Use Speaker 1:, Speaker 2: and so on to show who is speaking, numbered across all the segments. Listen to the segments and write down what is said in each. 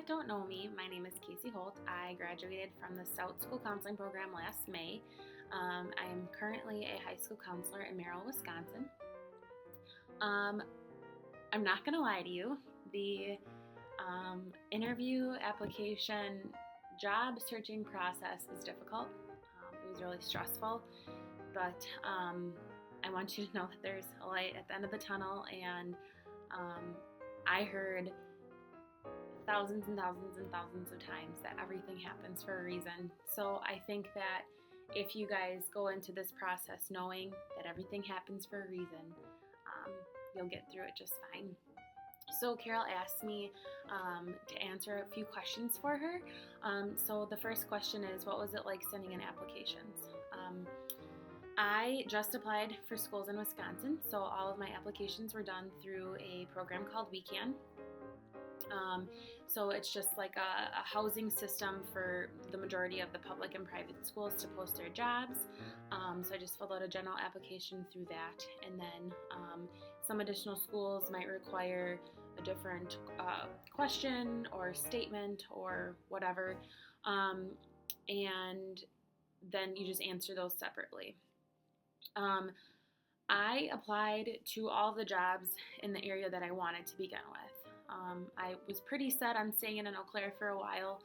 Speaker 1: that don't know me, my name is Casey Holt. I graduated from the Stout School Counseling Program last May. I am currently a high school counselor in Merrill, Wisconsin. I'm not going to lie to you. The interview application job searching process was difficult. It was really stressful, but I want you to know that there's a light at the end of the tunnel, and I heard thousands and thousands and thousands of times that everything happens for a reason. So I think that if you guys go into this process knowing that everything happens for a reason, you'll get through it just fine. So Carol asked me to answer a few questions for her. So the first question is, what was it like sending in applications? I just applied for schools in Wisconsin, so all of my applications were done through a program called WeCan. So it's just like a housing system for the majority of the public and private schools to post their jobs. So I just filled out a general application through that, and then some additional schools might require a different question or statement or whatever, and then you just answer those separately. I applied to all the jobs in the area that I wanted to begin with. I was pretty set on staying in Eau Claire for a while.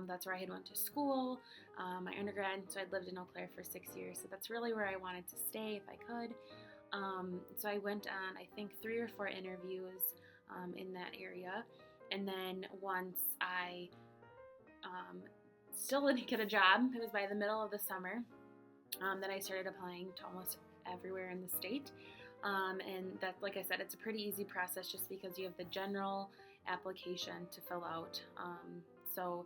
Speaker 1: That's where I had went to school, my undergrad, so I'd lived in Eau Claire for 6 years, so that's really where I wanted to stay if I could. So I went on, I think, 3 or 4 interviews in that area, and then once I still didn't get a job, it was by the middle of the summer, that I started applying to almost everywhere in the state. And that, like I said, it's a pretty easy process just because you have the general application to fill out. So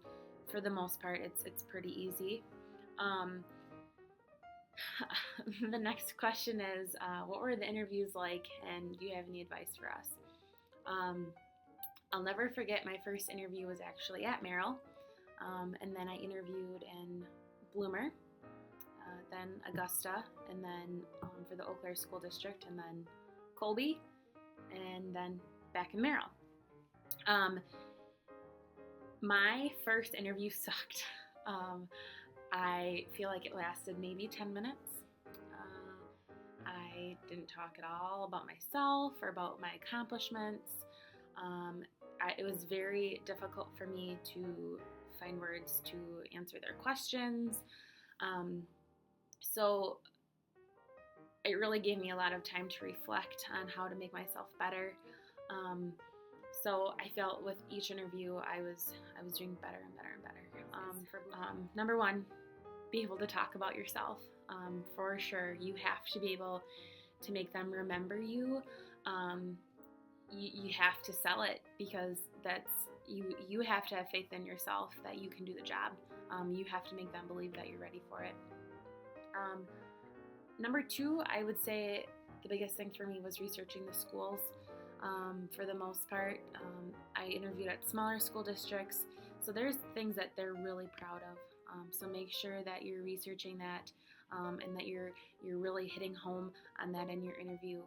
Speaker 1: for the most part, it's pretty easy. The next question is, what were the interviews like, and do you have any advice for us? I'll never forget my first interview was actually at Merrill, and then I interviewed in Bloomer, then Augusta, and then for the Eau Claire School District, and then Colby, and then back in Merrill. My first interview sucked. I feel like it lasted maybe 10 minutes. I didn't talk at all about myself or about my accomplishments. It was very difficult for me to find words to answer their questions. So it really gave me a lot of time to reflect on how to make myself better. So I felt with each interview I was doing better and better and better. Number one, be able to talk about yourself. For sure, you have to be able to make them remember you. You have to sell it, because you have to have faith in yourself that you can do the job. You have to make them believe that you're ready for it. Number 2, I would say the biggest thing for me was researching the schools. For the most part, I interviewed at smaller school districts, so there's things that they're really proud of. So make sure that you're researching that, and that you're really hitting home on that in your interview.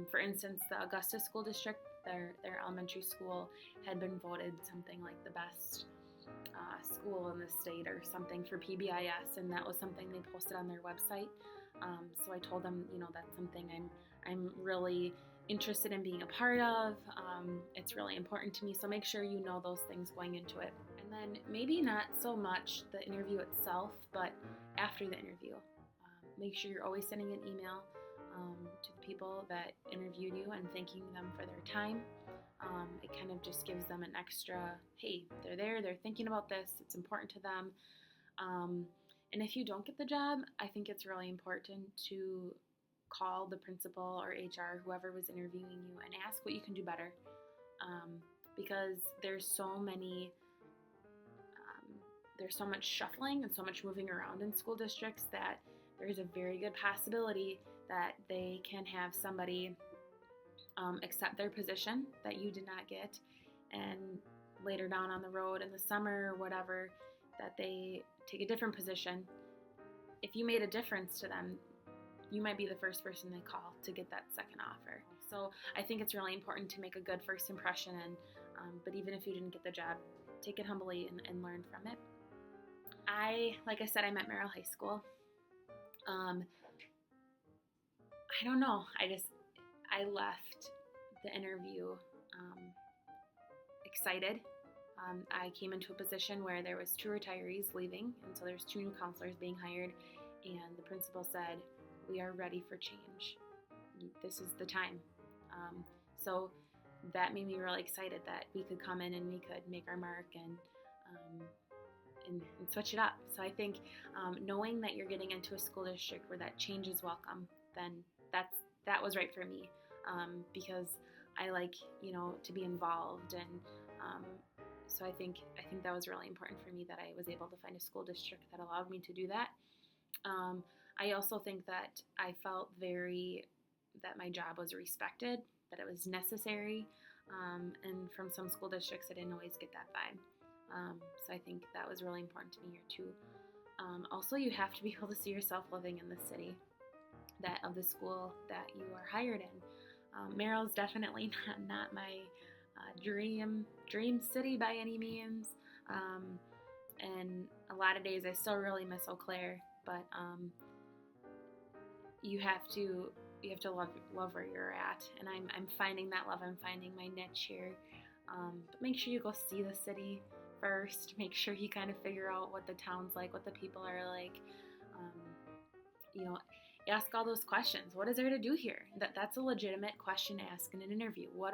Speaker 1: For instance, the Augusta School District, their elementary school had been voted something like the best school in the state or something for PBIS, and that was something they posted on their website. So I told them, that's something I'm really interested in being a part of. It's really important to me, so make sure you know those things going into it. And then maybe not so much the interview itself, but after the interview. Make sure you're always sending an email to the people that interviewed you and thanking them for their time. It kind of just gives them an extra, hey, they're there, they're thinking about this, it's important to them. And if you don't get the job, I think it's really important to call the principal or HR, whoever was interviewing you, and ask what you can do better. Because there's so much shuffling and so much moving around in school districts that there's a very good possibility that they can have somebody accept their position that you did not get, and later down on the road in the summer or whatever, that they take a different position. If you made a difference to them, you might be the first person they call to get that second offer. So I think it's really important to make a good first impression, and but even if you didn't get the job, take it humbly and learn from it. Like I said, I'm at Merrill High School. I don't know. I left the interview excited. I came into a position where there was 2 retirees leaving, and so there's 2 new counselors being hired, and the principal said, "We are ready for change. This is the time." So that made me really excited that we could come in and we could make our mark and switch it up. So I think knowing that you're getting into a school district where that change is welcome, then that was right for me, because I like to be involved, and so I think that was really important for me that I was able to find a school district that allowed me to do that. I also think that I felt that my job was respected, that it was necessary, and from some school districts I didn't always get that vibe. So I think that was really important to me here too. Also, you have to be able to see yourself living in the city of the school that you are hired in. Merrill is definitely not my dream city by any means, and a lot of days I still really miss Eau Claire, but you have to love where you're at, and I'm finding that love. I'm finding my niche here. But make sure you go see the city first. Make sure you kind of figure out what the town's like, what the people are like. Ask all those questions. What is there to do here? That's a legitimate question to ask in an interview. What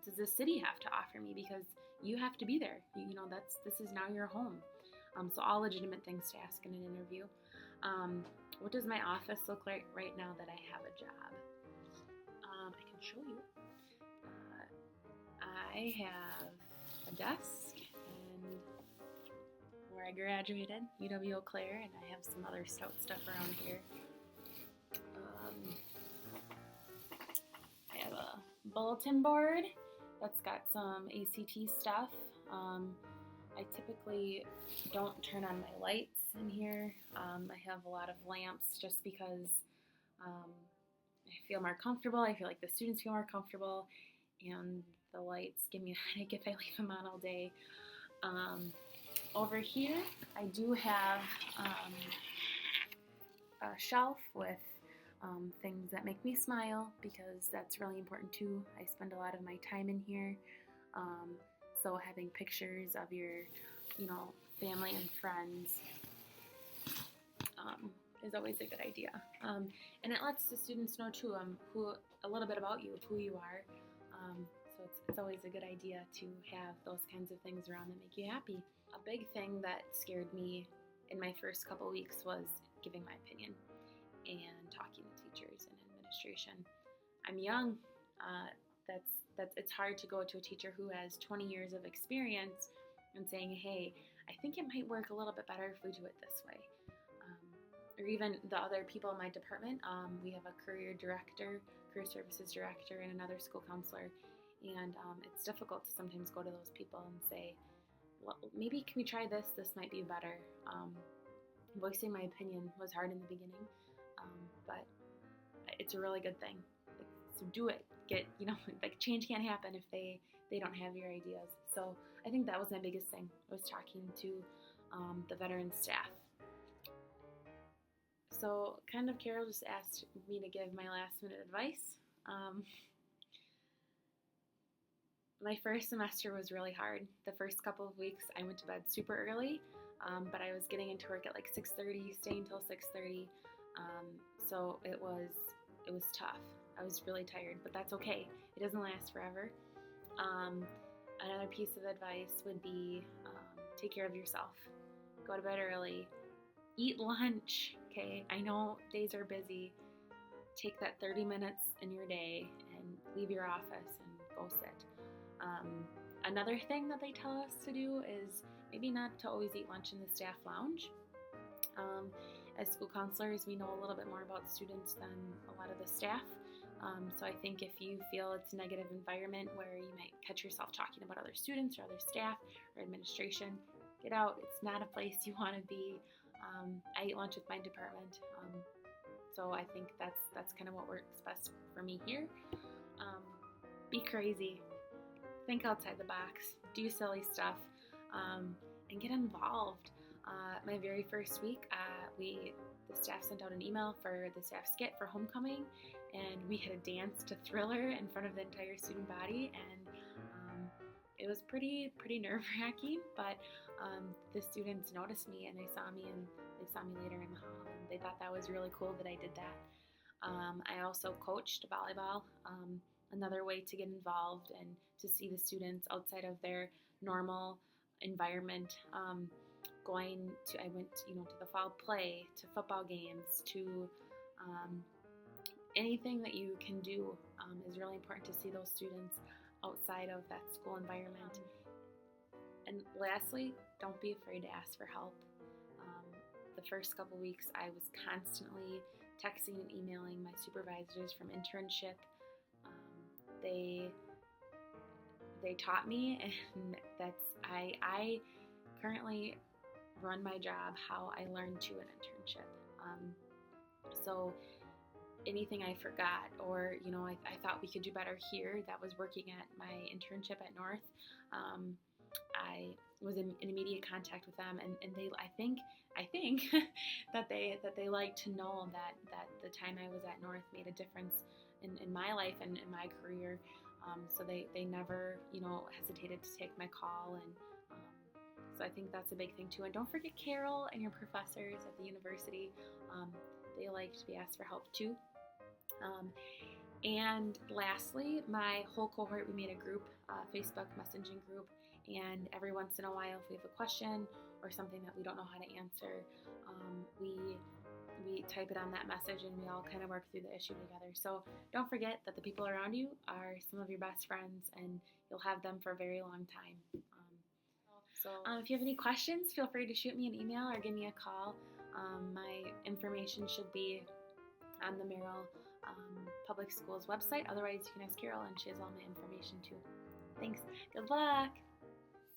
Speaker 1: does the city have to offer me? Because you have to be there. This is now your home. So all legitimate things to ask in an interview. What does my office look like right now that I have a job? I can show you. I have a desk and where I graduated, UW Eau Claire, and I have some other stout stuff around here. I have a bulletin board that's got some ACT stuff. I typically don't turn on my lights in here. I have a lot of lamps just because I feel more comfortable. I feel like the students feel more comfortable, and the lights give me a headache if I leave them on all day. Over here, I do have a shelf with things that make me smile, because that's really important too. I spend a lot of my time in here. So having pictures of your, family and friends is always a good idea. And it lets the students know too a little bit about you, who you are. So it's always a good idea to have those kinds of things around that make you happy. A big thing that scared me in my first couple weeks was giving my opinion and talking to teachers and administration. I'm young. It's hard to go to a teacher who has 20 years of experience and saying, "Hey, I think it might work a little bit better if we do it this way." Or even the other people in my department. We have a career services director, and another school counselor. And it's difficult to sometimes go to those people and say, "Well, maybe can we try this? This might be better." Voicing my opinion was hard in the beginning, but it's a really good thing. So do it. Change can't happen if they don't have your ideas. So I think that was my biggest thing, was talking to the veteran staff. So kind of Carol just asked me to give my last minute advice. My first semester was really hard. The first couple of weeks I went to bed super early, but I was getting into work at like 6:30, staying till 6:30. So it was tough. I was really tired, but that's okay. It doesn't last forever. Another piece of advice would be take care of yourself. Go to bed early. Eat lunch, okay? I know days are busy. Take that 30 minutes in your day and leave your office and go sit. Another thing that they tell us to do is maybe not to always eat lunch in the staff lounge. As school counselors, we know a little bit more about students than a lot of the staff. So I think if you feel it's a negative environment where you might catch yourself talking about other students or other staff or administration, get out. It's not a place you want to be. I eat lunch with my department. So I think that's kind of what works best for me here. Be crazy, think outside the box, do silly stuff, and get involved. My very first week, the staff sent out an email for the staff skit for homecoming, and we had a dance to Thriller in front of the entire student body, and it was pretty nerve-wracking, but the students noticed me, and they saw me later in the hall, and they thought that was really cool that I did that. I also coached volleyball, another way to get involved and to see the students outside of their normal environment. I went, to the fall play, to football games, to anything that you can do is really important to see those students outside of that school environment. And lastly, don't be afraid to ask for help. The first couple weeks, I was constantly texting and emailing my supervisors from internship. They taught me, and I currently run my job how I learned to an internship. So anything I forgot, or I thought we could do better here, that was working at my internship at North. I was in immediate contact with them, and they I think that they like to know that the time I was at North made a difference in my life and in my career. So they never hesitated to take my call, and so I think that's a big thing too. And don't forget Carol and your professors at the university. They like to be asked for help too. And lastly, my whole cohort, we made a group, Facebook messaging group, and every once in a while, if we have a question or something that we don't know how to answer, we type it on that message, and we all kind of work through the issue together. So don't forget that the people around you are some of your best friends, and you'll have them for a very long time. If you have any questions, feel free to shoot me an email or give me a call. My information should be on the Merrill Public Schools website. Otherwise, you can ask Carol, and she has all my information too. Thanks. Good luck.